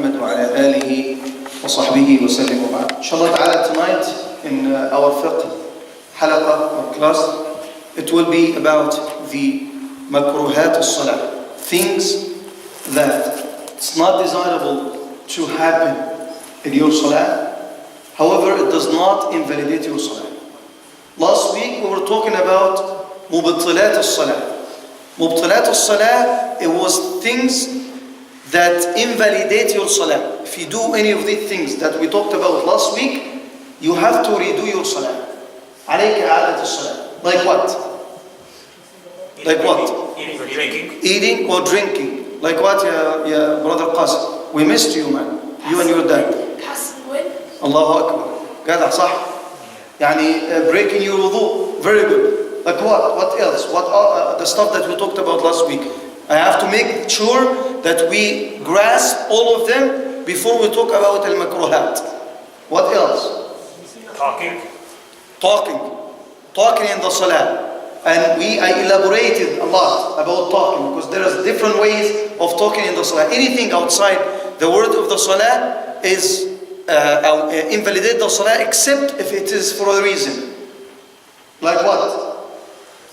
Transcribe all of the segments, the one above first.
محمد وعلى آله وصحبه وسلم وبعد. Inshallah ta'ala, tonight in our Fiqh Halaqah or class, it will be about the Makruhat al-Salah, things that it's not desirable to happen in your Salah, however it does not invalidate your Salah. Last week we were talking about Mubtilat al-Salah. Mubtilat al-Salah, it was things that invalidate your Salah. If you do any of these things that we talked about last week, you have to redo your Salah. Alaikum al-Salah. Like what? Like what? Eating or drinking. Eating or drinking. Like what, ya brother Qasim? We missed you, man. You and your dad. Allahu Akbar. Gada, صح. Yani breaking your wudu. Very good. Like what? What else? What are the stuff that we talked about last week? I have to make sure that we grasp all of them before we talk about al-makruhat. What else? Talking. Talking in the salah. And I elaborated a lot about talking because there are different ways of talking in the salah. Anything outside the word of the salah is invalidate the salah except if it is for a reason. Like what?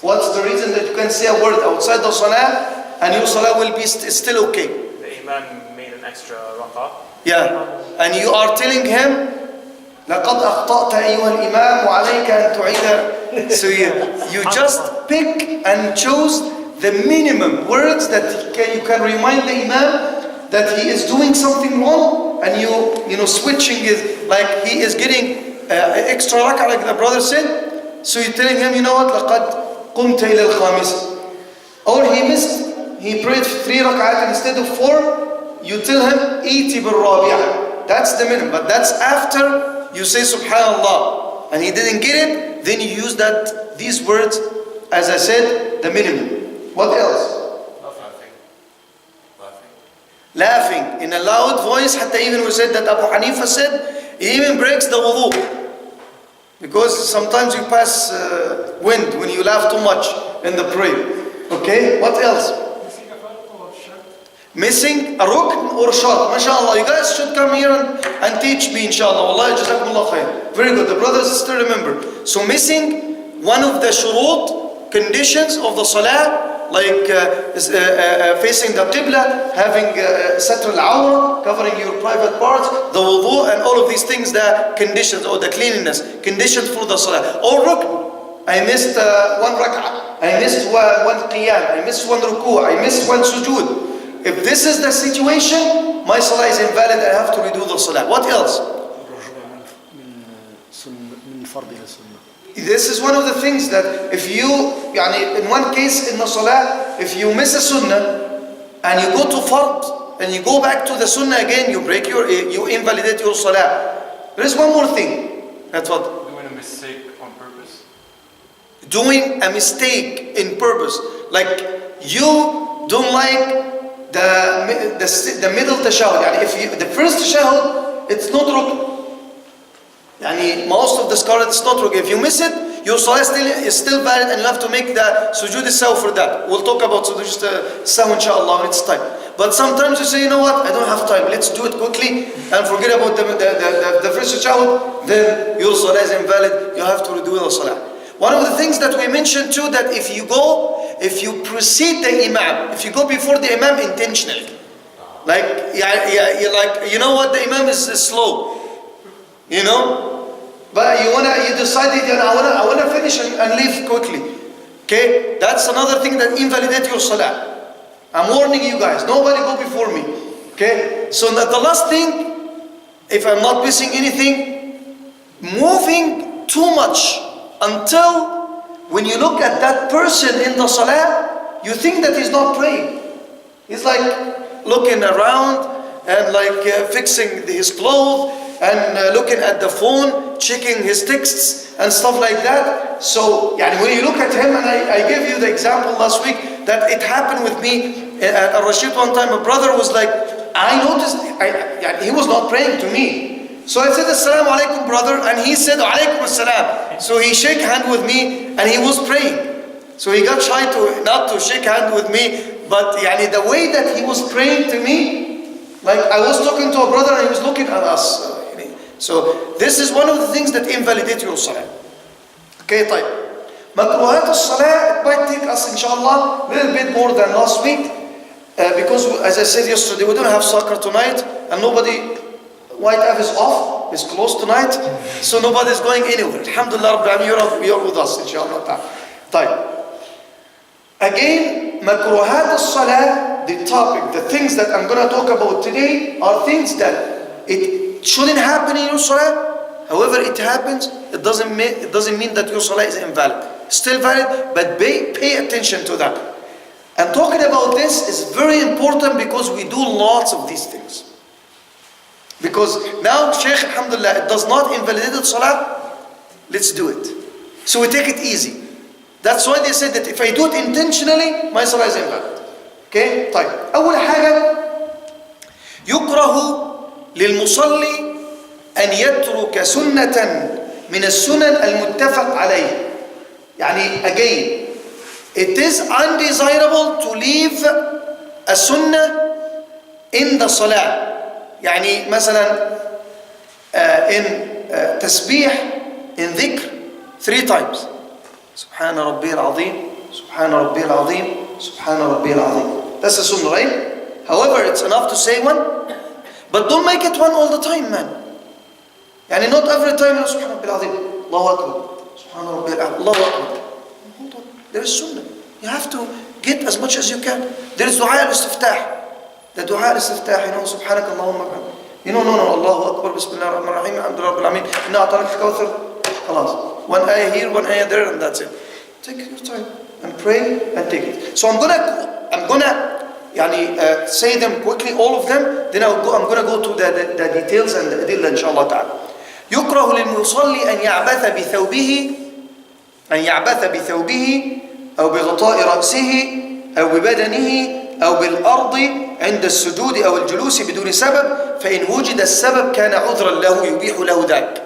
What's the reason that you can say a word outside the salah and your salah will be still okay? The imam made an extra rak'ah. Yeah. And you are telling him, لَقَدْ أَخْطَأْتَ أَيُّهَا الْإِمَامُ وَعَلَيْكَ أَن تُعِيدَ. So you just pick and chose the minimum words that you can remind the imam that he is doing something wrong, and you switching is like he is getting extra rak'ah, like the brother said. So you're telling him, you know what, لَقَدْ قُمْتَ إِلَى الْخَامِسِ. Or he prayed 3 rak'at instead of 4, you tell him, إِيتِ بِالرَّابِعَةِ. That's the minimum, but that's after you say Subhanallah, and he didn't get it, then you use these words, as I said, the minimum. What else? Laughing in a loud voice. Hatta even we said that Abu Hanifa said, it even breaks the wudu. Because sometimes you pass wind when you laugh too much in the prayer. Okay, what else? Missing a rukn or shart. MashaAllah, you guys should come here and teach me, inshallah. Wallahi, jazakumullah khair. Very good. The brothers and sisters remember. So missing one of the shurut, conditions of the salah, like facing the qibla, having satr al-awra, covering your private parts, the wudu, and all of these things, the conditions or the cleanliness, conditions for the salah. Or rukn. I missed one rak'ah. I missed one qiyam. I missed one ruku'. I missed one sujood. If this is the situation, my salah is invalid, I have to redo the salah. What else? This is one of the things that if you, in one case in the salah, if you miss a sunnah and you go to fard and you go back to the sunnah again, you invalidate your salah. There is one more thing. That's what? Doing a mistake on purpose. Doing a mistake in purpose. Like you don't like the middle tashahud. If the first tashahud, it's not rukn. Most of the scholars, it's not rukn. If you miss it, your salah is still valid, and you have to make the sujood al-sahw for that. We'll talk about sujood al-sahw inshallah when it's time. But sometimes you say, you know what, I don't have time, let's do it quickly and forget about the first tashahud, then your salah is invalid, you have to redo the salah. One of the things that we mentioned too, that if you precede the imam, if you go before the imam intentionally, like you know what, the imam is slow, but you decided, I wanna finish and leave quickly. Okay, that's another thing that invalidates your salah. I'm warning you guys, nobody go before me. Okay, so the last thing, if I'm not missing anything, moving too much until when you look at that person in the salah, you think that he's not praying. He's like looking around and like fixing his clothes and looking at the phone, checking his texts and stuff like that. So when you look at him, and I gave you the example last week that it happened with me at Rashid one time. A brother was like, I noticed he was not praying to me. So I said, Assalamu alaikum, brother, and he said, alaikum assalam. So he shook hand with me and he was praying. So he got shy not to shake hand with me, but the way that he was praying to me, Like I was talking to a brother and he was looking at us. So this is one of the things that invalidate your salah. Okay, طيب. Makruhat al-salah, it might take us inshallah a little bit more than last week. Because as I said yesterday, we don't have soccer tonight and nobody, White F is off, is closed tonight. So nobody's going anywhere. Alhamdulillah, Rabbil Alamin, you're with us inshallah. طيب. Again, Makruhat al-salah, the topic, the things that I'm going to talk about today are things that it shouldn't happen in your salah. However, it happens, it doesn't mean that your salah is invalid. Still valid, but pay attention to that. And talking about this is very important because we do lots of these things. Because now, Shaykh, alhamdulillah, it does not invalidate the salah, let's do it. So we take it easy. That's why they said that if I do it intentionally, my salah is invalid. Okay? طيب. أول حاجة يكره للمصلي أن يترك سنة من السنن المتفق عليه. يعني again, it is undesirable to leave a sunnah in the salah. يعني مثلا in تسبيح, in dhikr 3 times. سبحان ربي العظيم, سبحان ربي العظيم, سبحان ربي العظيم. That's a sunnah, right? However, it's enough to say one, but don't make it one all the time, man. يعني not every time, سبحان ربي العظيم, الله أكبر, سبحان ربي العظيم, الله أكبر. Hold on, there is sunnah. You have to get as much as you can. There is دعاء الاستفتاح. The دعاء الاستفتاح, سبحانك اللهم وبحمدك. No, الله أكبر, بسم الله الرحمن الرحيم, الحمد لله رب العالمين, إنا أعطيناك الكوثر. خلاص. One ayah here, one ayah there, and that's it. Take your time and pray and take it. So I'm gonna say them quickly, all of them. Then I'm gonna go to the details and the adilla, inshallah ta'ala. يكره للمصلي أن يعبث بثوبه أو بغطاء رأسه أو ببدنه أو بالأرض عند السجود أو الجلوس بدون سبب فإن وجد السبب كان عذرا له يبيح له ذلك.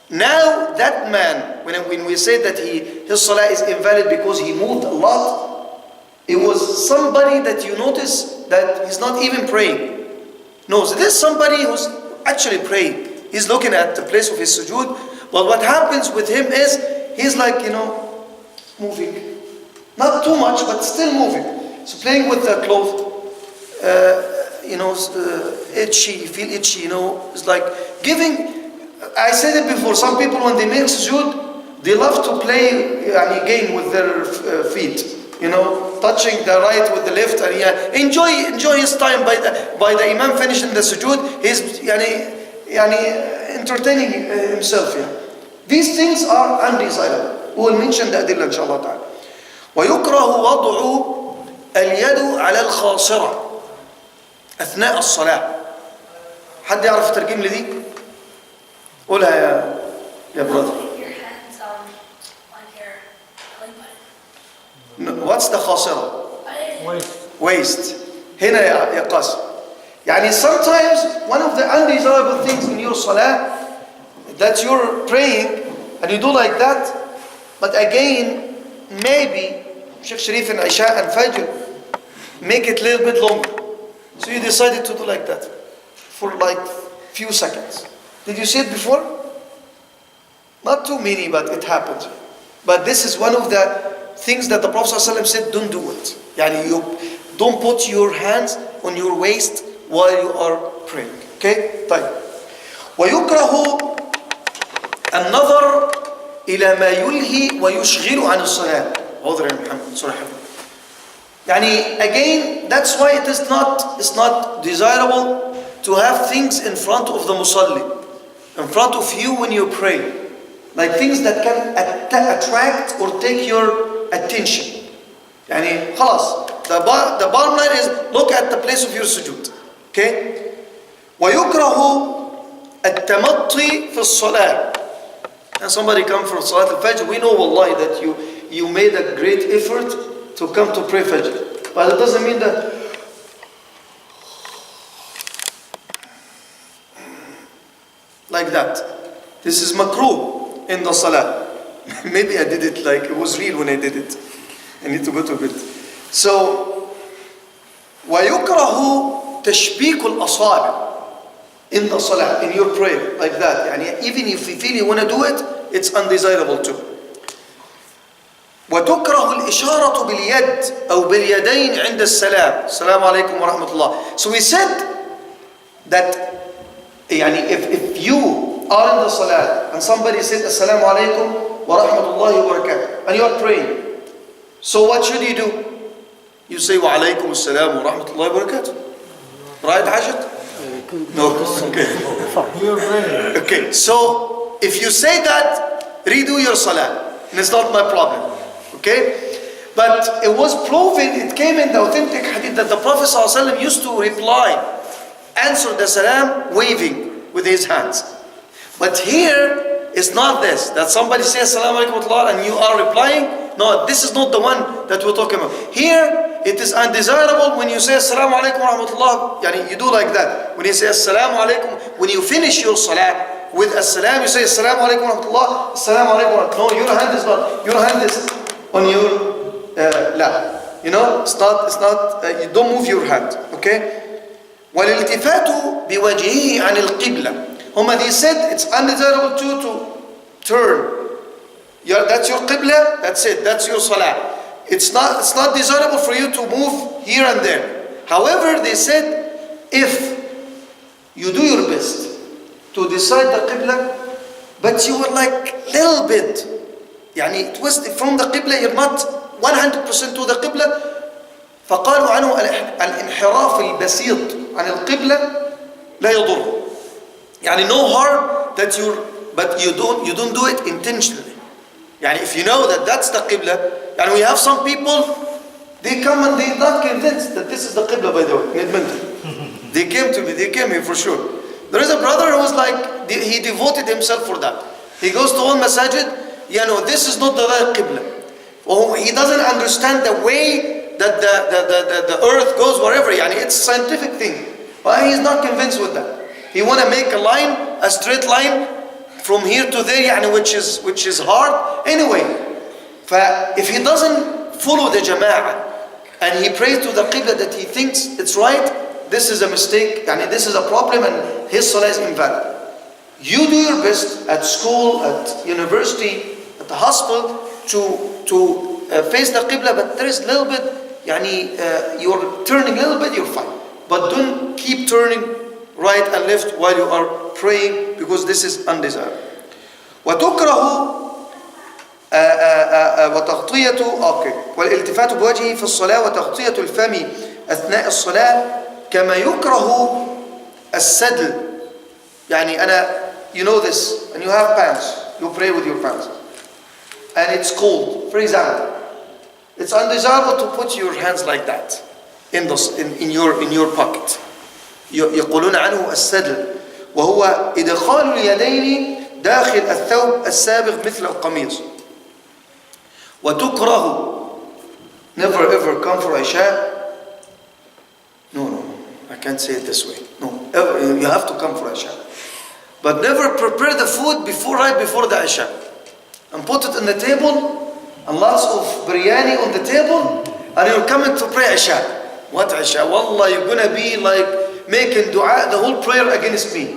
Now that man, when we say that his salah is invalid because he moved a lot, it was somebody that you notice that he's not even praying. No, so there's somebody who's actually praying. He's looking at the place of his sujood, but what happens with him is he's like, moving. Not too much, but still moving. So playing with the cloth, itchy, feel itchy, it's like giving. I said it before, some people when they make sujood, they love to play game with their feet, touching the right with the left, and enjoy his time by the imam finishing the sujood. He's entertaining himself. These things are undesirable. We will mention the adilla inshallah ta'ala. ويكره وضع اليد على الخاصرة أثناء الصلاة. حد يعرف ترجم لي دي؟ قولها يا brother. Your hands on your belly button. No, what's the خاصرة? Waist. هنا يا قاسم. يعني sometimes one of the undesirable things in your salah that you're praying and you do like that, but again maybe Sheikh Sherif and Isha and Fajr make it a little bit longer. So you decided to do like that for like few seconds. Did you see it before? Not too many, but it happens. But this is one of the things that the Prophet ﷺ said, don't do it. Yani you don't put your hands on your waist while you are praying. Okay? طيب. ويكره النظر إلى ما يلهي ويشغل عن الصلاة. عذر يا محمد. Sorry. يعني again, that's why it's not desirable to have things in front of the musalli, in front of you when you pray, like things that can attract or take your attention. يعني خلاص. The bottom line is look at the place of your sujood. Okay? ويكره التمطي في الصلاة. And somebody come for Salat al-Fajr, we know wallahi that you made a great effort to come to pray Fajr. But it doesn't mean that like that. This is makruh in the Salah. Maybe I did it like it was real when I did it. I need to go to bed. So ويكره تشبيك الأصابع in the salah, in your prayer, like that. يعني even if you feel you want to do it, it's undesirable too. وتكره الإشارة باليد أو باليدين عند السلام. السلام عليكم ورحمة الله. So we said that يعني if you are in the salah and somebody said السلام عليكم ورحمة الله وبركاته and you are praying, so what should you do? You say وعليكم السلام ورحمة الله وبركاته. Right, Hajat? No. Okay, so if you say that, redo your salah. And it's not my problem. Okay? But it was proven, it came in the authentic hadith that the Prophet ﷺ used to reply, answer the salam waving with his hands. But here, it's not this, that somebody says Assalamu alaikum wa rahmatullah and you are replying. No, this is not the one that we're talking about. Here, it is undesirable when you say Assalamu alaikum wa rahmatullah, yani you do like that. When you say Assalamu alaikum, when you finish your salah with Assalam, you say Assalamu alaikum wa rahmatullah, Assalamu alaikum wa rahmatullah. No, your hand is not, your hand is on your lap. You know, it's not, you don't move your hand, okay? والالتفات بوجهه عن القبلة. They said it's undesirable to turn. That's your qibla, that's it, that's your salah. It's not desirable for you to move here and there. However, they said if you do your best to decide the qibla, but you were like little bit, يعني it was from the qibla, you're not 100% to the qibla, فقالوا عنه الانحراف البسيط عن القبلة لا يضر. يعني no harm that but you don't do it intentionally. يعني if you know that that's the qibla, and we have some people, they come and they're not convinced that this is the qibla, by the way, in Edmonton. They came here for sure. There is a brother who was like, he devoted himself for that. He goes to all masajid, this is not the right qibla. Well, he doesn't understand the way that the earth goes wherever, it's a scientific thing. But he's not convinced with that. He want to make a straight line from here to there, which is hard. Anyway, if he doesn't follow the jama'ah and he prays to the qibla that he thinks it's right, this is a mistake, this is a problem, and his salah is invalid. You do your best at school, at university, at the hospital to face the qibla, but there is a little bit, you're turning a little bit, you're fine. But don't keep turning right and left while you are praying, because this is undesirable. وتكره وتغطية والالتفات بوجهه في الصلاة وتغطية الفم أثناء الصلاة كما يكره السدل. you know this, and you have pants, you pray with your pants, and it's cold, for example, it's undesirable to put your hands like that in your pocket. يقولون عنه السدل وهو إدخال اليدين داخل الثوب السابغ مثل القميص. وتكره, never ever come for Isha. No, I can't say it this way. No, you have to come for Isha. But never prepare the food right before the Isha and put it on the table and lots of biryani on the table, and you're coming to pray Isha. What Isha? Wallah, you're gonna be like making dua, the whole prayer against me.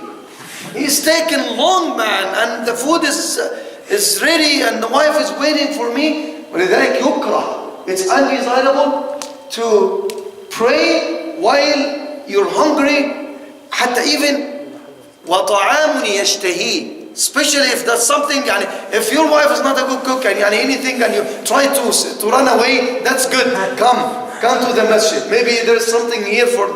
He's taking long, man, and the food is ready and the wife is waiting for me. ولذلك يكره. It's undesirable to pray while you're hungry. حتى even وطعام يشتهي. Especially if that's something, if your wife is not a good cook and anything, and you try to run away, that's good. Come to the masjid. Maybe there's something here for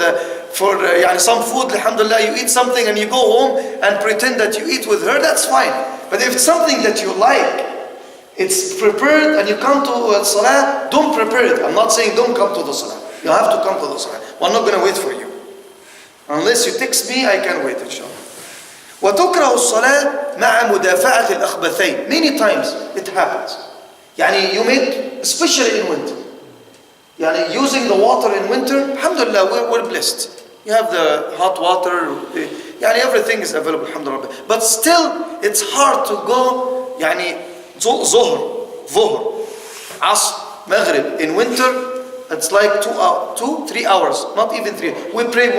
some food, alhamdulillah, you eat something and you go home and pretend that you eat with her, that's fine. But if it's something that you like, it's prepared, and you come to salah, don't prepare it. I'm not saying don't come to the salah. You have to come to the salah. I'm not going to wait for you. Unless you text me, I can wait, inshallah. وتكره الصلاة مع مدافعة الأخبثين. Many times it happens. You make, especially in winter. Using the water in winter, alhamdulillah, we're blessed. You have the hot water, everything is available, alhamdulillah. But still, it's hard to go, Zuhr, Dhuhr, Asr, Maghrib in winter, It's like 3 hours, not even 3. We pray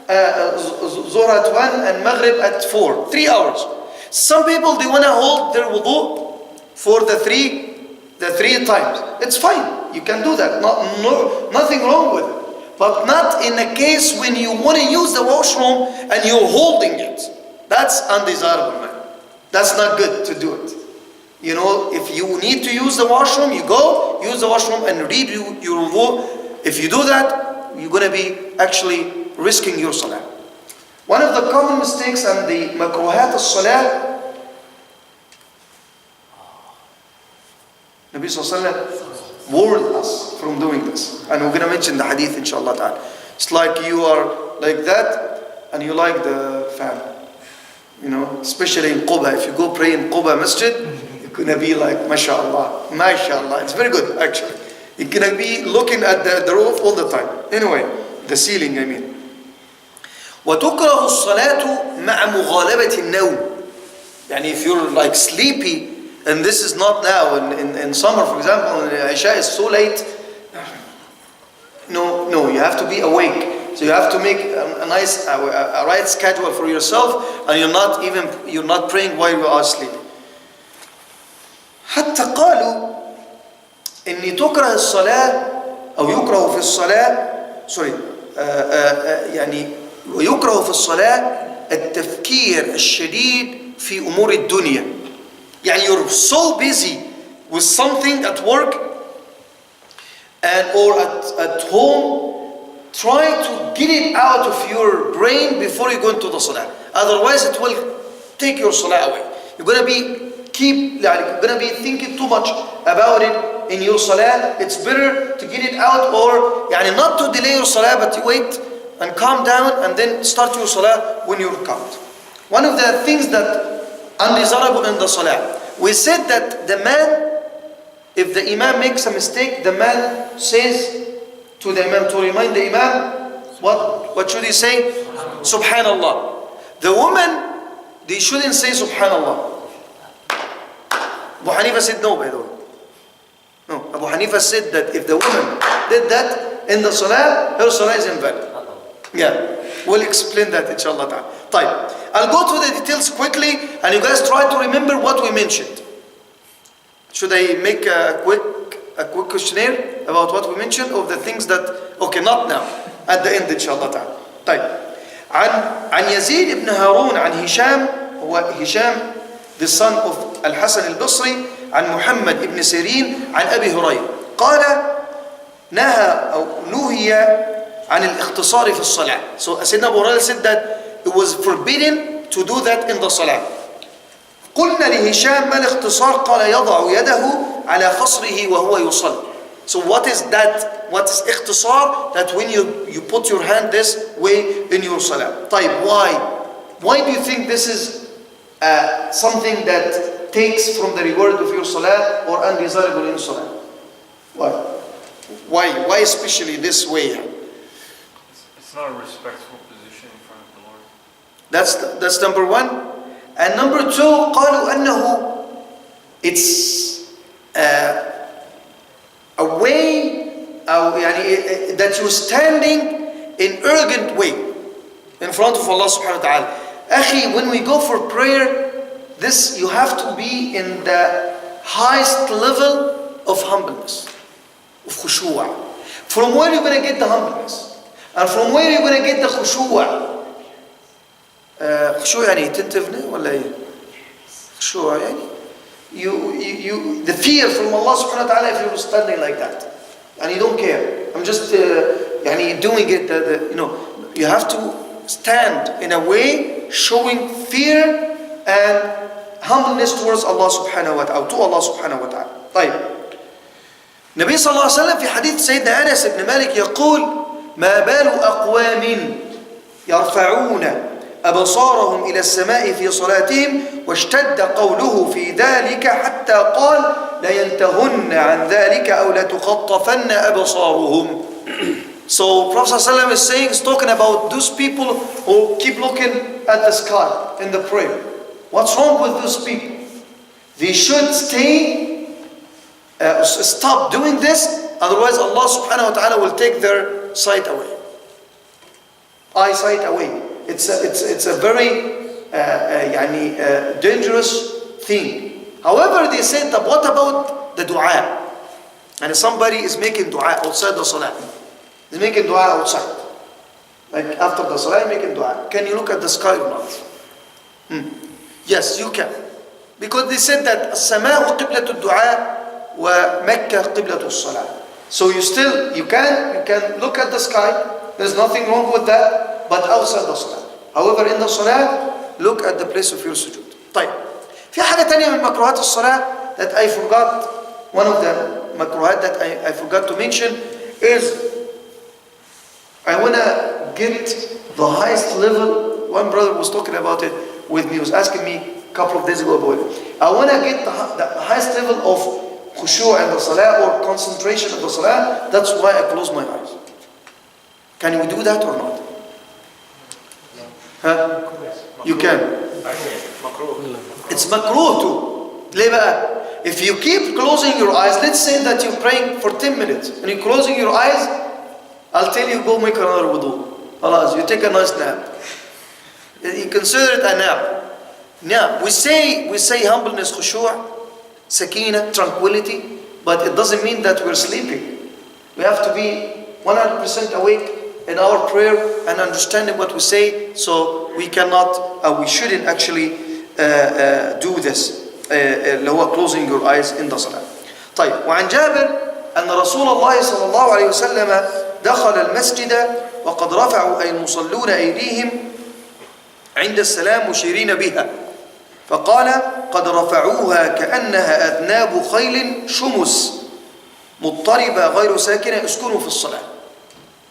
Zuhr at 1 and Maghrib at 4. 3 hours. Some people, they want to hold their wudu for the three times. It's fine. You can do that. Nothing wrong with it. But not in a case when you want to use the washroom and you're holding it. That's undesirable, man. That's not good to do it. You know, if you need to use the washroom, you go, use the washroom and read your wudu. If you do that, you're going to be actually risking your salah. One of the common mistakes and the makruhat as-salah, Nabi Sallallahu Alaihi Wasallam warned us from doing this. And we're going to mention the hadith inshallah ta'ala. It's like you are like that and you like the fan. You know, especially in Quba. If you go pray in Quba Masjid, you're going to be like, mashallah, mashallah. It's very good actually. You're going to be looking at the roof all the time. Anyway, the ceiling I mean. وتكره الصلاة مع مغالبة النوم. يعني if you're like sleepy, and this is not now, in summer for example, when Isha is so late, no, you have to be awake. So you have to make a nice, a right schedule for yourself, and you're not praying while you are sleeping. حتى قالوا إن تكره الصلاة أو يكره في الصلاة يعني ويكره في الصلاة التفكير الشديد في أمور الدنيا. يعني you're so busy with something at work or at home, try to get it out of your brain before you go into the salah. Otherwise it will take your salah away. You're going to be thinking too much about it in your salah. It's better to get it out, or يعني not to delay your salah, but to wait and calm down and then start your salah when you're calm. One of the things that undesirable in the salah, we said that the man, if the imam makes a mistake, the man says to the imam, to remind the imam, what should he say? Subhanallah. The woman, they shouldn't say Subhanallah. Abu Hanifa said no, by the way. No, Abu Hanifa said that if the woman did that in the salah, her salah is invalid. Yeah, we'll explain that inshallah ta'ala. طيب, I'll go through the details quickly and you guys try to remember what we mentioned. Should I make a quick questionnaire about what we mentioned, of the things that, okay, not now, at the end inshallah ta'ala. طيب, عن يزيد بن هارون عن هشام, هو هشام the son of الحسن البصري, عن محمد بن سيرين عن أبي هريرة قال نهى أو نهي عن الاختصار في الصلاة. So Sayyidina Abu Hurairah said that it was forbidden to do that in the salah. قلنا لهشام ما الاختصار قال يضع يده على خصره وهو يصلي. So what is that? What is اختصار? That when you put your hand this way in your salah. طيب, why do you think this is something that takes from the reward of your salah or undesirable in salah? Why especially this way? It's not a respectful position in front of the Lord. That's number one. And number two, قالوا أنه it's a way that you're standing in urgent way in front of Allah subhanahu wa ta'ala. Akhi, when we go for prayer, this you have to be in the highest level of humbleness, of khushu'ah. From where you're going to get the humbleness? And from where you're going to get the khushu'ah? خشوع يعني تنتفني ولا ايه؟ خشوع يعني you the fear from Allah subhanahu wa ta'ala if you're standing like that and you don't care. I'm just يعني doing it you have to stand in a way showing fear and humbleness towards Allah subhanahu wa ta'ala, to Allah subhanahu wa ta'ala. طيب, النبي صلى الله عليه وسلم في حديث سيدنا أنس بن مالك يقول ما بال أقوام يرفعون أبصارهم إلى السماء في صلاتهم واشتد قوله في ذلك حتى قال لينتهن عن ذلك أو لتخطفن أبصارهم. So Prophet ﷺ is saying, is talking about those people who keep looking at the sky in the prayer. What's wrong with those people? They should stop doing this otherwise Allah subhanahu wa ta'ala will take their sight away. Eyesight away. It's a very dangerous thing. However, they said that what about the dua? And somebody is making dua outside the salah. He's making dua outside. Like after the salah, making dua. Can you look at the sky or not? Yes, you can. Because they said that السماء قبلة الدعاء ومكة قبلة الصلاة. So you can look at the sky. There's nothing wrong with that, but outside the salah. However, in the salah, look at the place of your sujood. طيب. في حاجة تانية من مكروهات الصلاة that I forgot. One of the makruhat that I forgot to mention is I want to get the highest level. One brother was talking about it with me. He was asking me a couple of days ago about it. I want to get the highest level of khushu' in the salah or concentration in the salah. That's why I close my eyes. Can we do that or not? Huh? You can. It's makruh too. ليه بقى? If you keep closing your eyes, let's say that you're praying for 10 minutes and you're closing your eyes, I'll tell you, go make another wudu. Allah, you take a nice nap. You consider it a nap. Now, we say humbleness, khushu', sakina, tranquility, but it doesn't mean that we're sleeping. We have to be 100% awake in our prayer and understanding what we say, so we shouldn't actually do this. اللي هو closing your eyes in the salah. طيب وعن جابر أن رسول الله صلى الله عليه وسلم دخل المسجد وقد رفعوا أي المصلون أيديهم عند السلام مشيرين بها فقال قد رفعوها كأنها أذناب خيل شمس مضطربة غير ساكنة اسكنوا في الصلاة.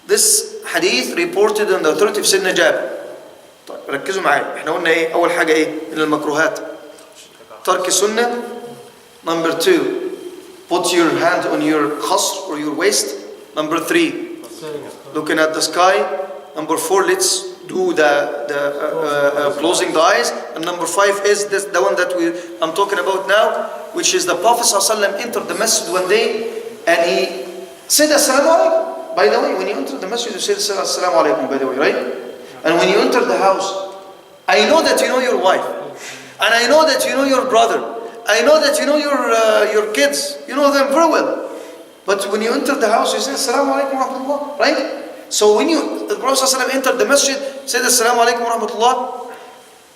This hadith reported in the authority of Sayyidina Jabir. طيب ركزوا معايا. احنا قلنا ايه أول حاجة ايه من المكروهات ترك السنة. Number 2, put your hand on your khasr or your waist. Number 3, looking at the sky. Number 4, let's do the closing the eyes. And number 5 is this, the one that I'm talking about now, which is the Prophet ﷺ entered the masjid one day and he said Assalamu alaikum. By the way, when you enter the masjid, you say Assalamu alaikum, by the way, right? And when you enter the house, I know that you know your wife. And I know that you know your brother. I know that you know your kids. You know them very well. But when you enter the house, you say, Assalamu alaikum wa rahmatullah. Right? So when the Prophet ﷺ entered the masjid, said, Assalamu alaikum wa rahmatullah.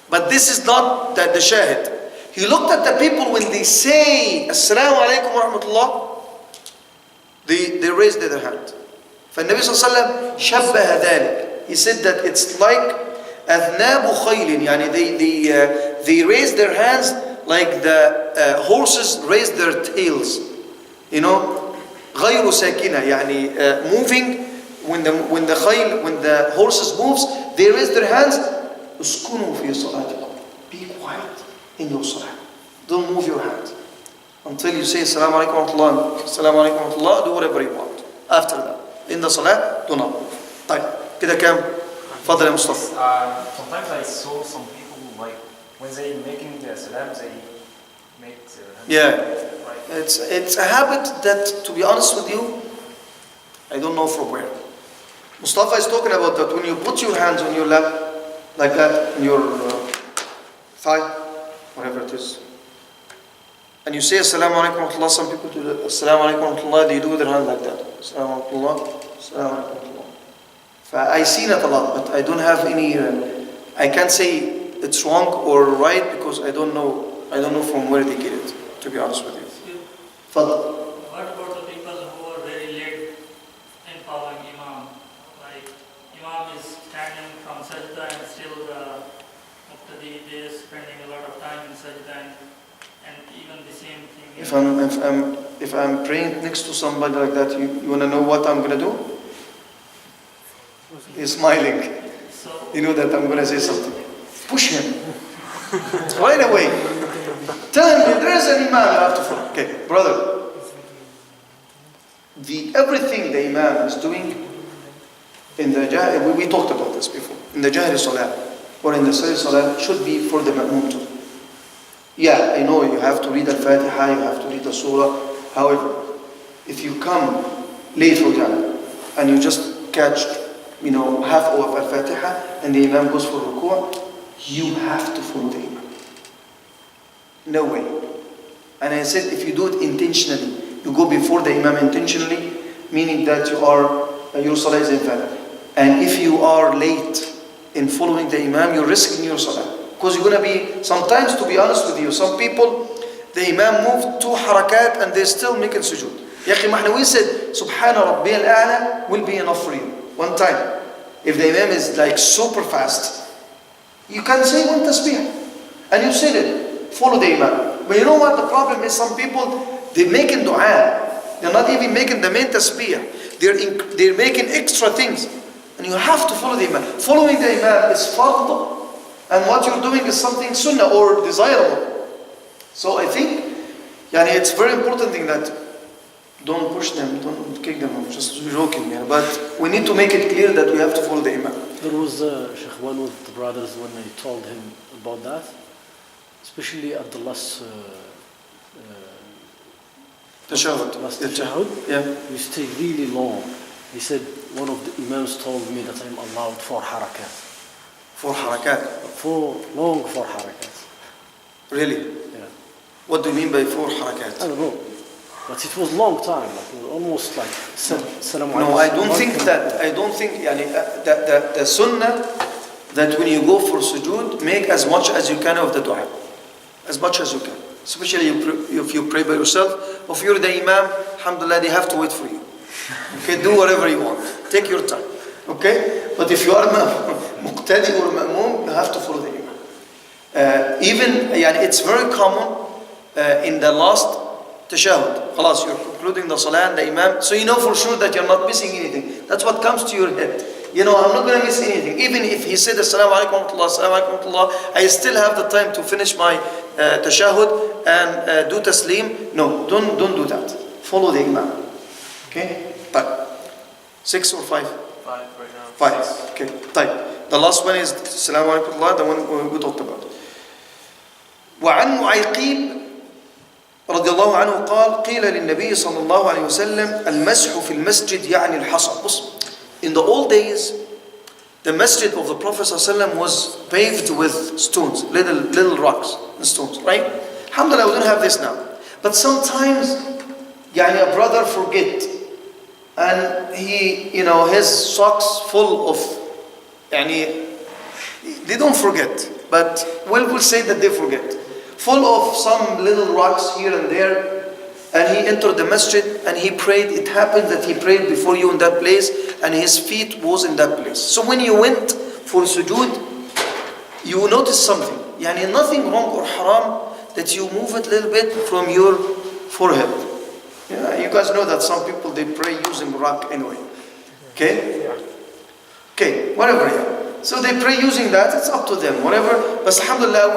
But this is not the shahid. He looked at the people when they say, Assalamu alaikum wa rahmatullah, they raised their hand. فالنبي صلى الله عليه وسلم شبه ذلك. He said that it's like أذناب خيل. يعني they raise their hands like the horses raise their tails. You know, غير ساكنة. يعني moving when the horses moves, they raise their hands. اسكنوا في صلاتكم. Be quiet in your salah. Don't move your hand until you say Assalamu alaikum wa rahmatullah. Assalamu alaikum wa rahmatullah. Do whatever you want. After that, in the salah, do not move. طيب كده كام؟ فضل يا مصطفى. Sometimes I saw some people like when they making the salam, they make their hands. Yeah, Right. it's a habit that, to be honest with you, I don't know from where. Mustafa is talking about that when you put your hands on your lap, like that, on your thigh, whatever it is, and you say Assalamu alaikum wa rahmatullah. Some people do that. Assalamu alaikum wa rahmatullah. They do with their hand like that. Assalamu alaikum wa rahmatullah. Assalamu alaikum wa rahmatullah. I seen it a lot, but I don't have any. I can't say it's wrong or right because I don't know. I don't know from where they get it. To be honest with you. Fadl. What about the people who are very late in following imam? Like imam is standing from sajda and still Muqtadi they are spending a lot of time in sajda and even the same thing. If I'm praying next to somebody like that, you wanna know what I'm gonna do? He's smiling. So You know that I'm gonna say something. Push him right away. Tell him there is an imam you have to follow. Okay, brother. Everything the imam is doing in the Jahri, we talked about this before. In the Jahri Salah or in the Sirri Salah should be for the Ma'mum too. Yeah, I know you have to read Al-Fatiha, you have to read the Surah. However, if you come late for example, and you just catch, half of Al-Fatiha, and the Imam goes for ruku', you have to follow the Imam. No way. And I said, if you do it intentionally, you go before the Imam intentionally, meaning that your salah is invalid. And if you are late in following the Imam, you're risking your salah. Because you're going to be, sometimes, to be honest with you, some people, the Imam moved 2 harakat and they're still making sujood. Ya akhi, we said, Subhana Rabbi al-A'la will be enough for you. One time. If the Imam is like super fast, you can say one tasbih. And you said it. Follow the Imam. But you know what the problem is? Some people, they're making dua. They're not even making the main tasbih. They're making extra things. And you have to follow the Imam. Following the Imam is fard. And what you're doing is something sunnah or desirable. So I think, it's very important thing that don't push them, don't kick them. I'm just joking, but we need to make it clear that we have to follow the Imam. There was Sheikh, one of the brothers, when I told him about that, especially at the last tashahhud, we stayed really long. He said one of the Imams told me that I'm allowed 4 harakat. 4 harakat? 4 harakat. Really? Yeah. What do you mean by 4 harakat? I don't know. But it was long time, almost like Salaam. No, I don't think the sunnah that when you go for sujood, make as much as you can of the dua. As much as you can. Especially if you pray by yourself. If you're the Imam, alhamdulillah, they have to wait for you. Okay, do whatever you want. Take your time. Okay? But if you are muqtadi or ma'mum, you have to follow the Imam. It's very common in the last tashahhud. Khalas, you're concluding the salah and the Imam, so you know for sure that you're not missing anything. That's what comes to your head. I'm not going to miss anything. Even if he said Assalamu alaikum wa rahmatullah, Assalamu alaikum wa rahmatullah, I still have the time to finish my tashahhud and do taslim. No, don't do that. Follow the Imam. Okay? But 6 or 5? 5 right now. 5. Okay. Type. The last one is Assalamu alaikum wa rahmatullah, the one we talked about. وعن معيقيب رضي الله عنه قال قيل للنبي صلى الله عليه وسلم المسح في المسجد يعني الحصى. In the old days, the masjid of the Prophet ﷺ was paved with stones, little rocks and stones, right? Alhamdulillah, we don't have this now. But sometimes, a brother forget, and his socks full of, they don't forget, but we'll say that they forget. Full of some little rocks here and there, and he entered the masjid and he prayed. It happened that he prayed before you in that place, and his feet was in that place. So when you went for sujood, you notice something. Nothing wrong or haram that you move it a little bit from your forehead. You guys know that some people, they pray using rock anyway. Okay? Okay, whatever. So they pray using that, it's up to them, whatever. But alhamdulillah,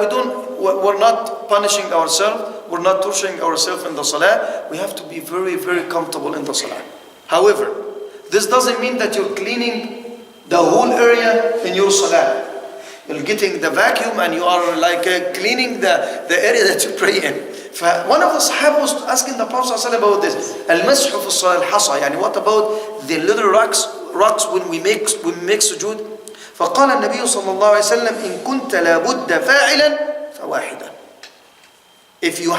we're not punishing ourselves, we're not torturing ourselves in the salah. We have to be very, very comfortable in the salah. However, this doesn't mean that you're cleaning the whole area in your salah. You're getting the vacuum and you are like cleaning the area that you pray in. One of the Sahaba was asking the Prophet ﷺ about this. Al-mashu fi as-salah al-hasa. What about the little rocks when we make sujood? فقال النبي صلى الله عليه وسلم إن كنت لابد فاعلا فواحدا. If you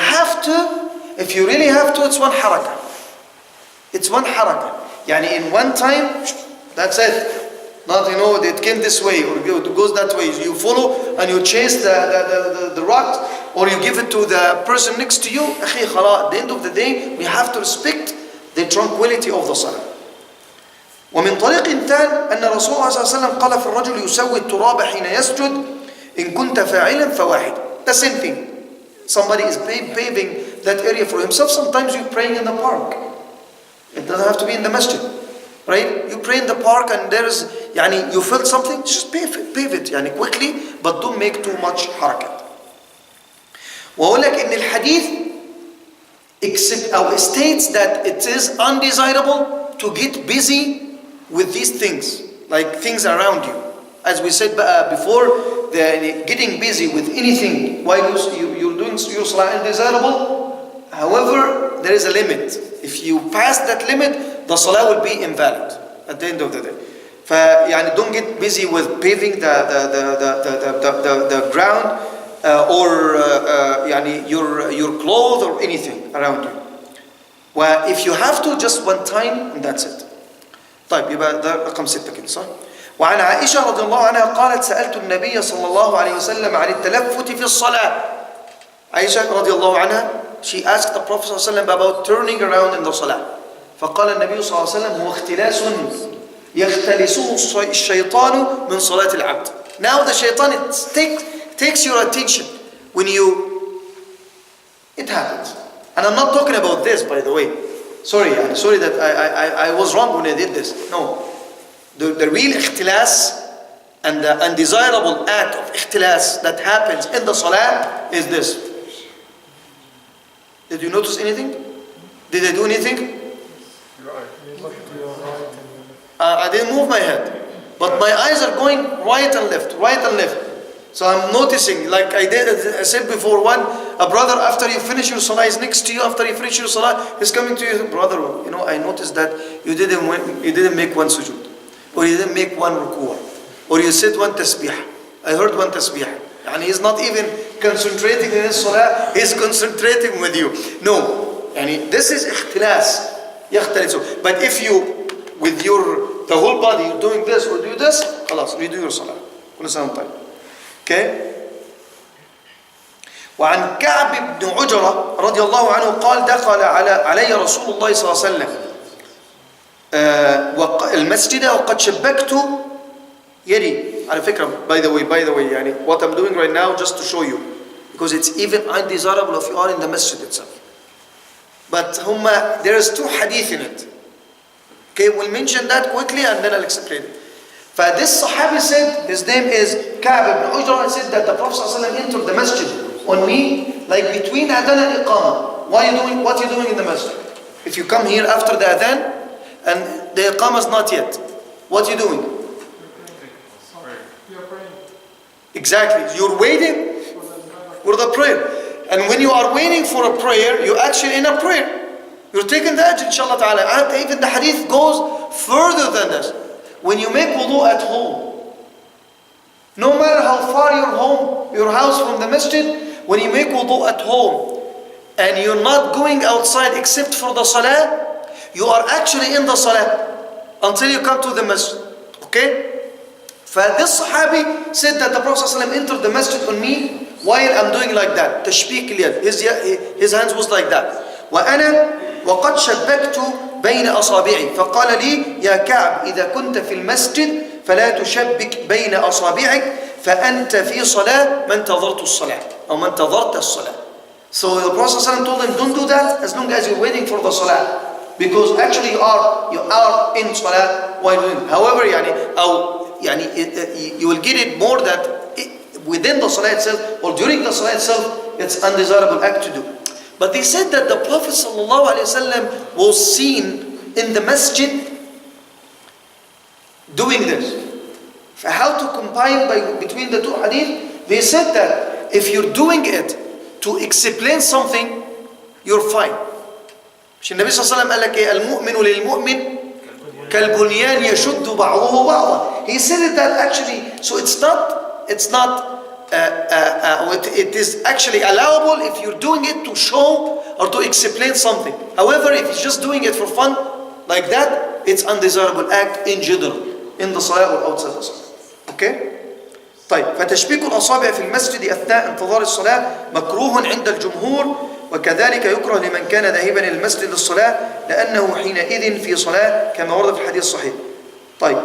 really have to, it's one harakah. It's one harakah. In one time, that's it. Not, it came this way or it goes that way. You follow and you chase the rock, or you give it to the person next to you. At the end of the day, we have to respect the tranquility of the salah. ومن طريق ثان أن رسول الله صلى الله عليه وسلم قال في الرجل يسوي التراب حين يسجد إن كنت فاعلا فواحد. The same thing. Somebody is paving that area for himself. Sometimes you're praying in the park. It doesn't have to be in the masjid, right? You pray in the park and there's, you felt something, just pave it, quickly, but don't make too much harakat. وأقول لك إن الحديث states that it is undesirable to get busy with these things, like things around you. As we said before, getting busy with anything while you're doing your salah undesirable. However, there is a limit. If you pass that limit, the salah will be invalid at the end of the day. فيعني don't get busy with paving the ground or يعني your clothes or anything around you. Well, if you have to, just one time and that's it. طيب يبقى ده رقم 6 كده صح؟ وعن عائشة رضي الله عنها قالت سألت النبي صلى الله عليه وسلم عن التلفت في الصلاة. عائشة رضي الله عنها, she asked the Prophet صلى الله عليه وسلم about turning around in the salah. فقال النبي صلى الله عليه وسلم هو اختلاس يختلسه الشيطان من صلاة العبد. Now the shaitan takes your attention when it happens. And I'm not talking about this, by the way. Sorry that I was wrong when I did this. No. The real ikhtilas and the undesirable act of ikhtilas that happens in the salah is this. Did you notice anything? Did I do anything? I didn't move my head. But my eyes are going right and left. So I'm noticing, like I said before, a brother after you finish your salah is next to you. After you finish your salah, he's coming to you, brother. I noticed that you didn't make one sujood, or you didn't make one ruku', or you said one tasbih. I heard one tasbih. And he's not even concentrating in his salah. He's concentrating with you. No, this is ikhtilas. But if you, with the whole body, you're doing this or do this, خلاص, redo your salah. Okay. وعن كعب بن عجرة رضي الله عنه قال دخل علي رسول الله صلى الله عليه وسلم المسجد وقد شبكت يدي. على فكرة, by the way, what I'm doing right now just to show you, because it's even undesirable if you are in the masjid itself. But there is 2 hadith in it. Okay, we'll mention that quickly and then I'll explain it. This Sahabi said, his name is Ka'b ibn Ujra, said that the Prophet ﷺ entered the masjid on me, like between adhan and iqamah. What are you doing in the masjid? If you come here after the adhan and the iqamah is not yet, what are you doing? Exactly, you're waiting for the prayer. And when you are waiting for a prayer, you're actually in a prayer. You're taking the ajr, inshallah ta'ala. And even the hadith goes further than this. When you make wudu at home, no matter how far your house from the masjid, when you make wudu at home and you're not going outside except for the salah, you are actually in the salah until you come to the masjid. Okay? This Sahabi said that the Prophet ﷺ entered the masjid on me while I'm doing like that. تشبيك اليد. His hands was like that. وقد شبكت بين أصابعي فقال لي يا كعب إذا كنت في المسجد فلا تشبك بين أصابعك فأنت في صلاة من انتظرت الصلاة أو من انتظرت الصلاة. So the Prophet ﷺ told him, don't do that as long as you're waiting for the salah, because actually you are in salah while doing it. However, you will get it more that within the salah itself or during the salah itself, it's undesirable act to do. But they said that the Prophet ﷺ was seen in the masjid doing this. So how to combine between the 2 hadith? They said that if you're doing it to explain something, you're fine. النبي صلى الله عليه وسلم قال لك المؤمن للمؤمن كالبنيان يشد بعضه بعضا. He said that actually, so it is actually allowable if you're doing it to show or to explain something. However, if you're just doing it for fun, like that, it's undesirable act in general, in the salah or outside the salah. Okay? طيب, فتشبيك الأصابع في المسجد أثناء انتظار الصلاة مكروه عند الجمهور, وكذلك يكره لمن كان ذاهبا إلى المسجد للصلاة لأنه حينئذ في صلاة كما ورد في الحديث الصحيح. طيب,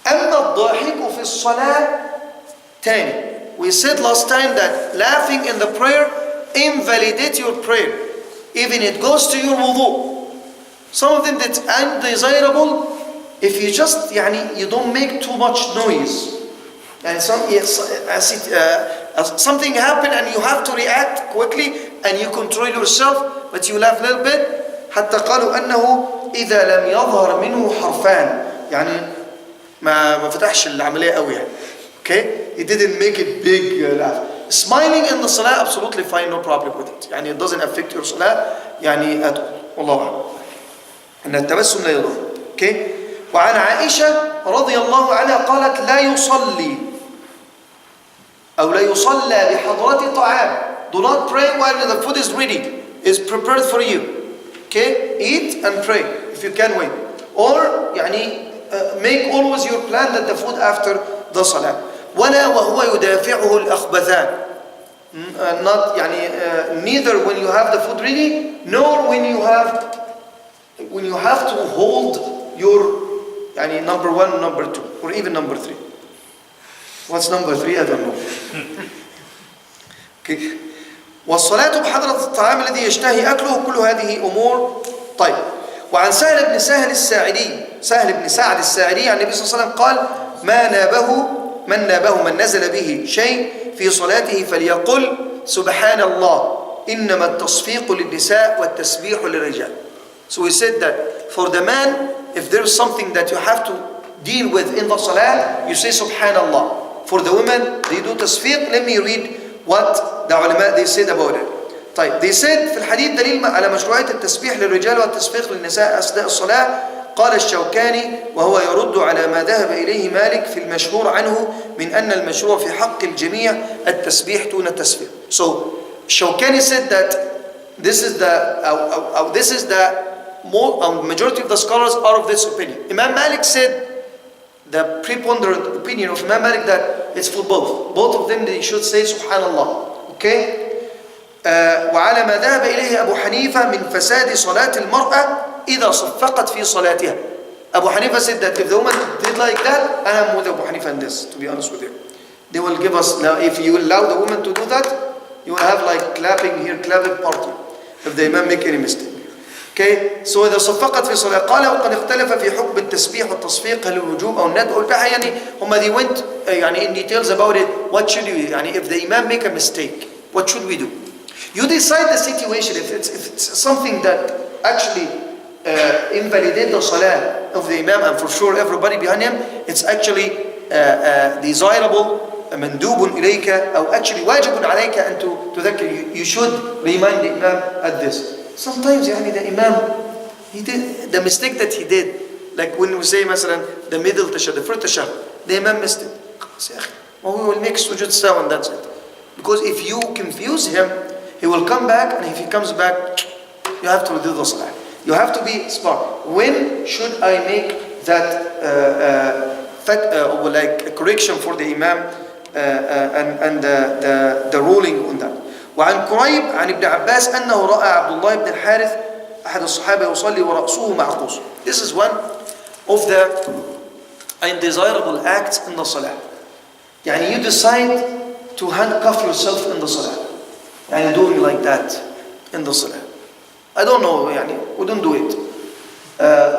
أما الضاحك في الصلاة تاني. We said last time that laughing in the prayer invalidates your prayer. Even it goes to your wudu. Some of them that's undesirable if you just you don't make too much noise. And something happened and you have to react quickly and you control yourself, but you laugh a little bit. حتى قالوا أنه إذا لم يظهر منه حرفان, ما فتحش العملية قوي Okay? He didn't make it big laugh. Smiling in the salah, absolutely fine, no problem with it. It doesn't affect your salah at all. Wallahu a'lam. أن التبسم لا يضر. Okay. وعن عائشة رضي الله عنها قالت لا يصلي أو لا يصلى بحضرة طعام. Do not pray while the food is ready, is prepared for you. Okay, eat and pray if you can wait. Or يعني make always your plan that the food after the salah. ولا وهو يدافعه الأخبثان. Not يعني neither when you have the food ready, nor when you have to hold your يعني number 1, number 2, or even number 3. What's number 3? I don't know. Okay. والصلاة بحضرة الطعام الذي يشتهي أكله كل هذه أمور. طيب. وعن سهل بن سعد الساعدي عن النبي صلى الله عليه وسلم قال من نابه من نزل به شيء في صلاته فليقل سبحان الله إنما التصفيق للنساء والتسبيح للرجال. So we said that for the man, if there is something that you have to deal with in the salah, you say subhanallah. For the women, they do tasfiq. Let me read what the ulama they said about it. طيب, they said في الحديث دليل على مشروعية التسبيح للرجال والتصفيق للنساء أثناء الصلاة. قال الشوكاني وهو يرد على ما ذهب إليه مالك في المشهور عنه من أن المشروع في حق الجميع التسبيح دون التصفيق. So Shawkani said that this is the majority of the scholars are of this opinion. Imam Malik said the preponderant opinion of Imam Malik that it's for both. Both of them they should say Subhanallah. Okay. وعلى ما ذهب إليه أبو حنيفة من فساد صلاة المرأة إذا صفقت في صلاتها. Abu Hanifa said that if the woman did like that, and I'm with Abu Hanifa in this, to be honest with you. They will give us, now if you allow the woman to do that, you will have like clapping party, if the imam make any mistake. Okay, so إذا صفقت في صلاة قال وقد اختلف في حكم التسبيح والتصفيق هل الوجوب أو الندب أو البحث. يعني هم they went يعني in details about it. What should you, يعني if the imam make a mistake, what should we do? You decide the situation. If it's something that actually invalidate the salah of the imam, and for sure everybody behind him, it's actually desirable, مندوب إليك, أو actually واجب عليك أن تذكر. You should remind the imam at this. Sometimes يعني the imam, he did the mistake that he did, like when we say مثلا the middle tashahhud, the first tashahhud, the imam missed it. We will make sujood sawa and that's it. Because if you confuse him, he will come back, and if he comes back, you have to do the salah. You have to be smart. When should I make that like a correction for the imam and the ruling on that? وعن كريب عن ابن عباس أنه رأى عبد الله بن الحارث أحد الصحابة يصلي ورأسه معقوس. This is one of the undesirable acts in the salah. يعني you decide to handcuff yourself in the salah. يعني doing like that in the salah. I don't know, يعني we don't do it.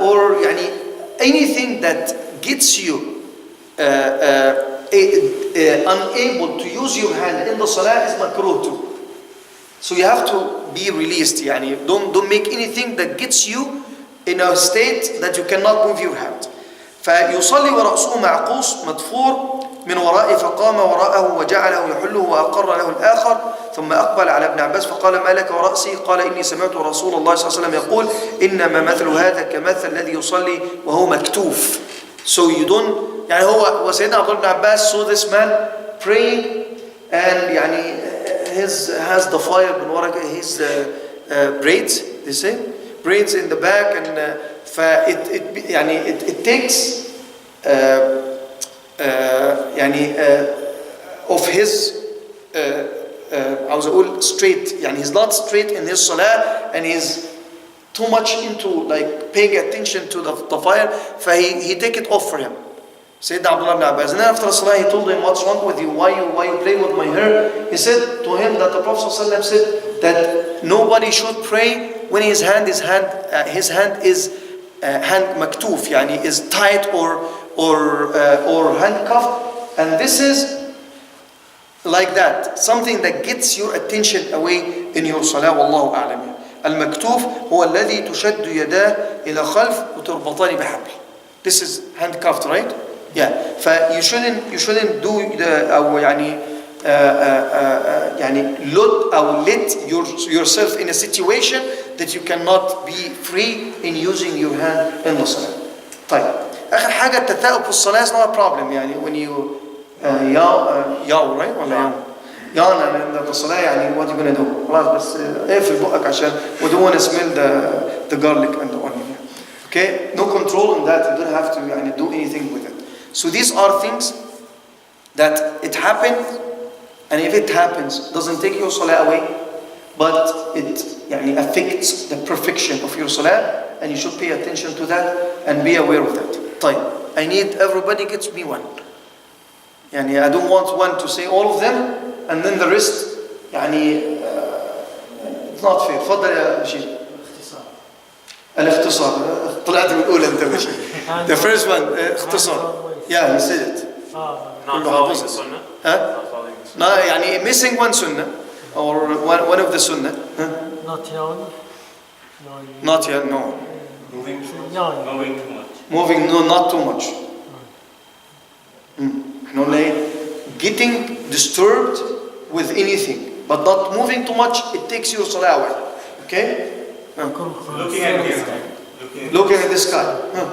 Or يعني anything that gets you unable to use your hand in the salah is makruh too. So you have to be released. يعني don't make anything that gets you in a state that you cannot move your hand. فيصلي ورأسه معقوس مدفور من ورائه فقام وراءه وجعله يحله وأقر له الآخر ثم أقبل على ابن عباس فقال ما لك ورأسي؟ قال إني سمعت رسول الله صلى الله عليه وسلم يقول إنما مثل هذا كمثل الذي يصلي وهو مكتوف. So you don't, يعني هو سيدنا عبد الله بن عباس saw this man praying and يعني has the fire من ورا his braids, they say braids in the back, and it takes يعني of his عاوز أقول straight, يعني he's not straight in his salah and he's too much into like paying attention to the fire, he take it off for him. Sayyidina Abdullah ibn Abbas, and then after the salah he told him, what's wrong with you? Why you play with my hair? He said to him that the Prophet ﷺ said that nobody should pray when his hand is hand maktuf, yani is tight or handcuffed, and this is like that, something that gets your attention away in your salah. Wallahu a'lam. المكتوف هو الذي تشد يداه إلى خلف وتربطان بحبل. This is handcuffed, right? Yeah. You shouldn't do the أو يعني let yourself in a situation that you cannot be free in using your hand in the salah. طيب آخر حاجة التثاؤب في الصلاة is not a problem يعني when you yaw right ولا yawn in the صلاة يعني what you gonna do خلاص بس اقفل بقك عشان we don't want to smell the garlic and the onion. Okay, no control on that. You don't have to يعني, do anything with it. So these are things that it happened, and if it happens, doesn't take your salah away, but it يعني, affects the perfection of your salah, and you should pay attention to that and be aware of that. طيب, I need everybody gets me one. يعني, I don't want one to say all of them, and then the rest يعني, it's not fair. تفضل يا بشير. الاختصار. طلعت من الأولى أنت بشير. The first one, اختصار. Yeah, he said it. Not following the sunnah. Huh? No, يعني missing one sunnah or one of the sunnah. Huh? Not yawn. Not yet, no. Moving Yawn. too much. Moving, no, not too much. No, like getting disturbed with anything, but not moving too much. It takes your salah away. Okay? Looking at the sky. Looking at the sky. Huh?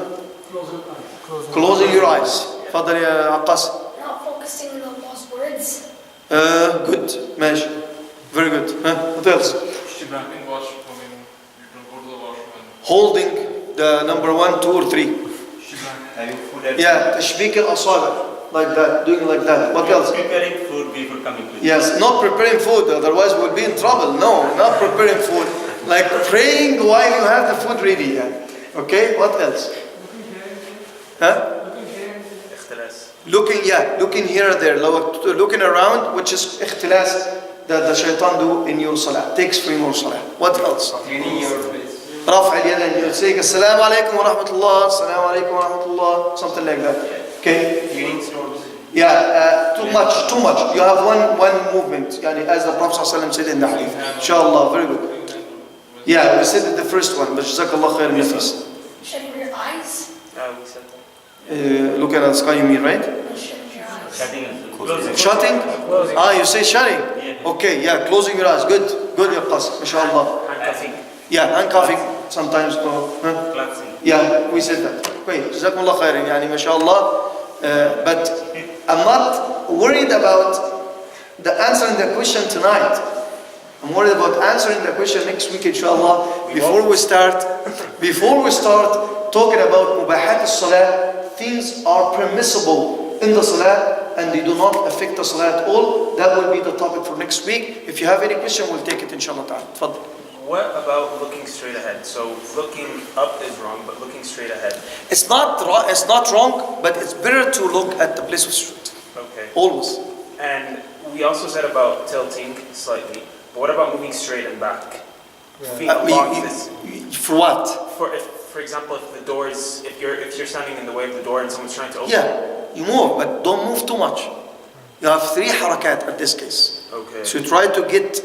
Closing your eyes. تفضل يا عقاس. Not focusing on the lost words. Good. ماشي. Very good. What else? Shibacking washroom, I mean, you can go to the washroom and Holding the number 1, 2, or 3. Having food at Yeah, تشبيك الأصابع. Like that. Doing like that. What else? Preparing food before coming to Yes, not preparing food, otherwise we'll be in trouble. No, not preparing food. Like praying while you have the food ready. Okay, what else? Huh? Looking here or there, looking around, which is ikhtilas that the shaitan do in your salah. Takes from your salah. What else? cleaning your face. رفع اليدين. You'll say السلام عليكم ورحمة الله, السلام عليكم ورحمة الله, something like that. Okay. Cleaning stones. Yeah, too much. You have one movement, يعني, as the Prophet ﷺ said in the hadith. Inshallah, very good. Yeah, we said it the first one, but Jazakallah khair nafis. Shutting your eyes. We said that. Looking at the sky, you mean, right? Shutting your eyes. Closing. Shutting? You say shutting? Yeah. Okay, yeah, closing your eyes. Good, ya Qas, mashallah. Handcuffing. Yeah, handcuffing sometimes. Huh? Collapsing. Yeah, we said that. Wait, Jazakumullah khairan, yani mashallah. But I'm not worried about the answering the question tonight. I'm worried about answering the question next week, inshallah. Before we start talking about mubahat as-salah, things are permissible in the salah and they do not affect the salah at all. That will be the topic for next week. If you have any question, we'll take it inshallah ta'ala. Tfaddal. What about looking straight ahead? So looking up is wrong, but looking straight ahead. It's not wrong, but it's better to look at the place of sujood. Okay. Always. And we also said about tilting slightly. But what about moving straight and back? Feet along this. For what? For example, if you're standing in the way of the door and someone's trying to open it. Yeah, you move, but don't move too much. You have 3 harakat at this case. Okay. So try to get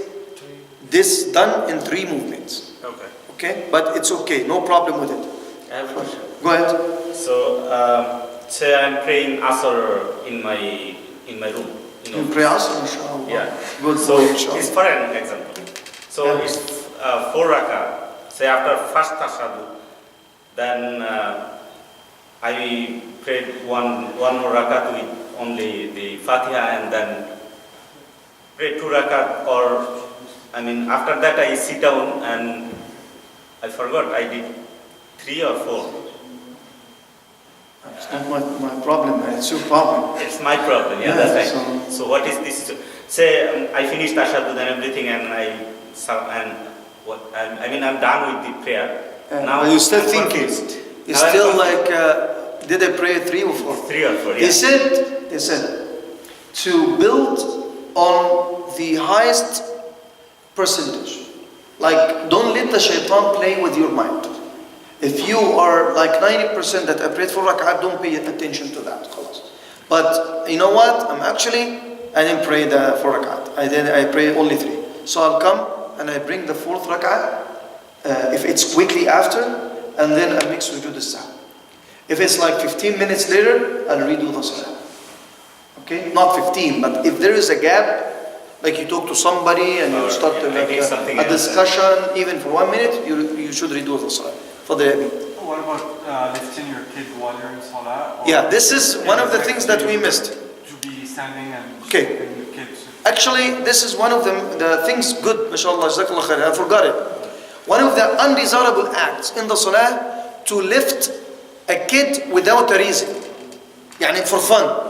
this done in 3 movements. Okay. Okay? But it's okay, no problem with it. I have a question. Go ahead. So, say I'm praying Asr in my room. You pray Asr, inshallah. Yeah. Good. So, inshallah. it's for an example. So, Yeah. it's 4 rakah. Say after first tashahhud, then I prayed one more rakah with only the Fatiha and then prayed 2 rakah, or after that I sit down and I forgot I did 3 or 4. It's not my problem, man. It's your problem. It's my problem, yeah, Yeah, that's right. So what is this? Say I finished tashahhud and everything, and I'm done with the prayer. Now But you're still I'm thinking. confused. You're Now I'm still confused. like, did I pray 3 or 4? 3 or 4, yeah. They said to build on the highest percentage. Like, don't let the shaitan play with your mind. If you are like 90% that I prayed 4 rak'ah, don't pay attention to that. But you know what? I didn't pray the 4 rak'ah. I pray only 3. So I'll come and I bring the 4th rak'ah, if it's quickly after, and then I make sujood as-sahw. If it's like 15 minutes later, I'll redo the salah. Okay, not 15, but if there is a gap, like you talk to somebody and you Or, start yeah, like maybe something a else. discussion, even for 1 minute, you should redo the salah. فضل يا أبي. What about lifting your kid while you're in salah? Yeah, this is one of the things that we missed. To be standing and Okay. supporting the kids. Actually, this is one of the things good, mashallah, jazakallah khair, I forgot it. One of the undesirable acts in the salah, to lift a kid without a reason. Yani for fun.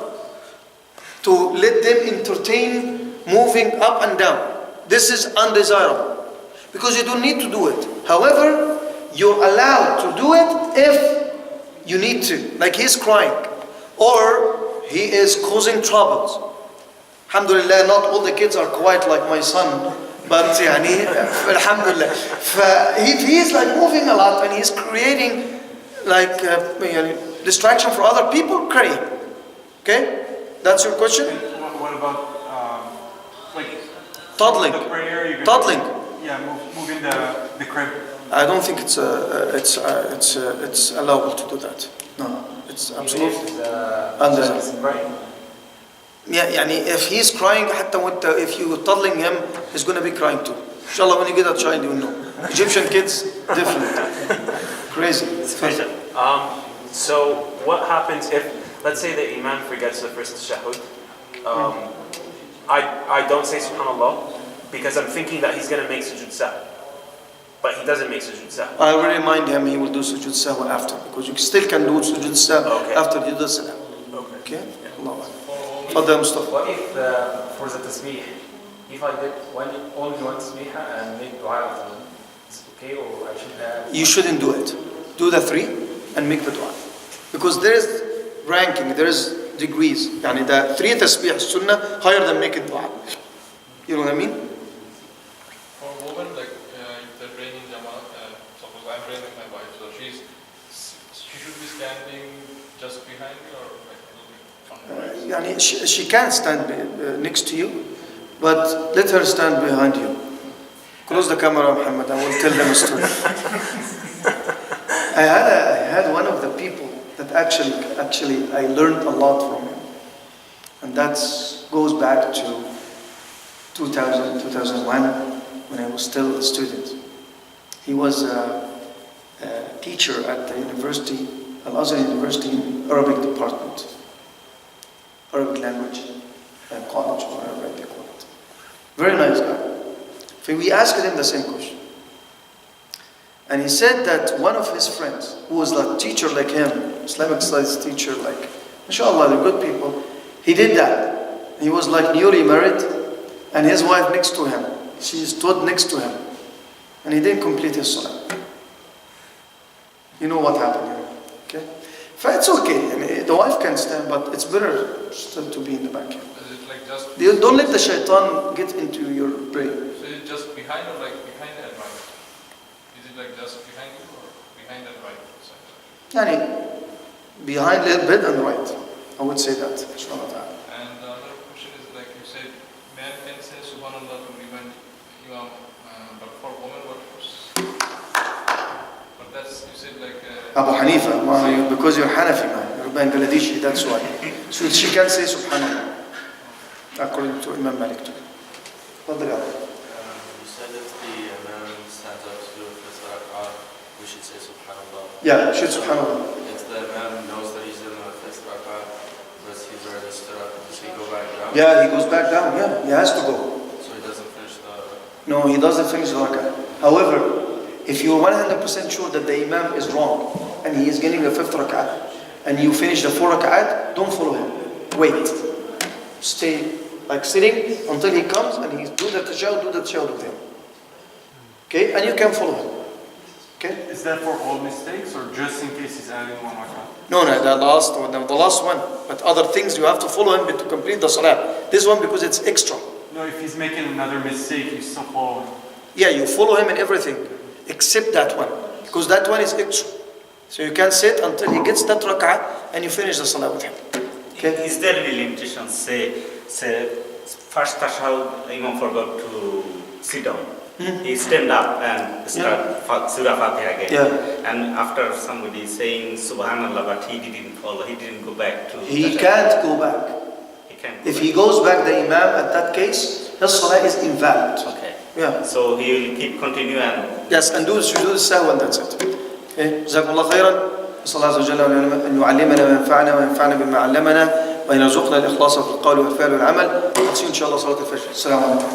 To let them entertain moving up and down. This is undesirable. Because you don't need to do it. However, you're allowed to do it if you need to. Like he's crying. Or he is causing troubles. Alhamdulillah, not all the kids are quite like my son. But yani, alhamdulillah. If he's like moving a lot and he's creating like distraction for other people, cry. Okay? That's your question? What about like Toddling. the prayer? You're gonna- Toddling. Yeah, moving the crib. I don't think it's allowable to do that. No, it's absolutely. Yeah, يعني if he's crying, حتى if you're toddling him, he's going to be crying too. Inshallah, when you get a child, you know. Egyptian kids, different. Crazy. So what happens if, let's say the imam forgets the first tashahhud? I don't say subhanallah because I'm thinking that he's going to make sujood sahw. But he doesn't make sujood sahw. I will remind him he will do sujood sahwa after, because you still can do sujood sahwa Okay. after you do salam. Okay? Allah. Fadda Mustafa. What if for the tasbih, if I did only one tasbih and make dua after them, is it okay, or I should have? You shouldn't do it. Do the 3 and make the dua. Because there is ranking, there is degrees. Yani the 3 tasbih sunnah higher than making dua. You know what I mean? For a woman, like if they're praying in Jamaat, suppose I'm praying with my wife, so she should be standing just behind me or like a little bit on the right. Yani she can stand next to you, but let her stand behind you. Close the camera, Muhammad. I will tell them a story. I had one of the people that actually I learned a lot from him, and that goes back to 2000, 2001 when I was still a student. He was a teacher at the university, Al-Azhar University, Arabic department, Arabic language college, or whatever they call it. Very nice guy. So we asked him the same question. And he said that one of his friends, who was a teacher like him, Islamic studies teacher, like, mashallah, they're good people, he did that. He was like newly married, and his wife next to him. She stood next to him. And he didn't complete his salah. You know what happened here, okay? So it's okay, I mean, the wife can stand, but it's better still to be in the back. Is it like just? Don't let the shaitan get into your brain. So is it just behind or like behind and right? Is it like just behind you or behind and right side? Yani, behind a little bit and right. I would say that. Inshallah ta'ala. And another question is like you said, man can say subhanallah to remind imam, but for women what? But that's you said like. Abu Hanifa, because you're Hanafi man, you're Bangladeshi, that's why. So she can say subhanallah, according to Imam Malik too. You said if the imam stands up to do a first rak'ah, we should say subhanallah. Yeah, should subhanallah. If the imam knows that he's in the first rak'ah, but he's already stood up, does he go back down? Yeah, he goes back down, yeah, he has to go. So he doesn't finish the... No, he doesn't finish the rak'ah. However, if you're 100% sure that the imam is wrong, and he is getting the 5th rak'ah, and you finish the 4 rak'ah, don't follow him. Wait. Stay like sitting until he comes and he do the tashahhud with him. Okay? And you can follow him. Okay? Is that for all mistakes or just in case he's adding one rak'ah? No, the last one. But other things you have to follow him to complete the salah. This one because it's extra. No, if he's making another mistake, you still follow him. Yeah, you follow him in everything except that one, because that one is extra. So you can sit until he gets that rak'ah and you finish the salah with him. Okay? Is there any limitation? Say first tashahhud, imam forgot to sit down. He stand up and start Surah Fatiha again. Yeah. And after somebody saying Subhanallah, but he didn't follow, he didn't go back to. He can't go back. He can't. If he goes back the imam at that case, his salah is invalid. Okay. Yeah. So he will keep continue and Yes, and do sujood sahwa and that's it. Okay. جزاكم الله خيرا. نسأل الله عز وجل أن يعلمنا وينفعنا وينفعنا بما علمنا وأن يرزقنا الإخلاص في القول والفعل والعمل. نحن إن شاء الله صلاة الفجر. السلام عليكم.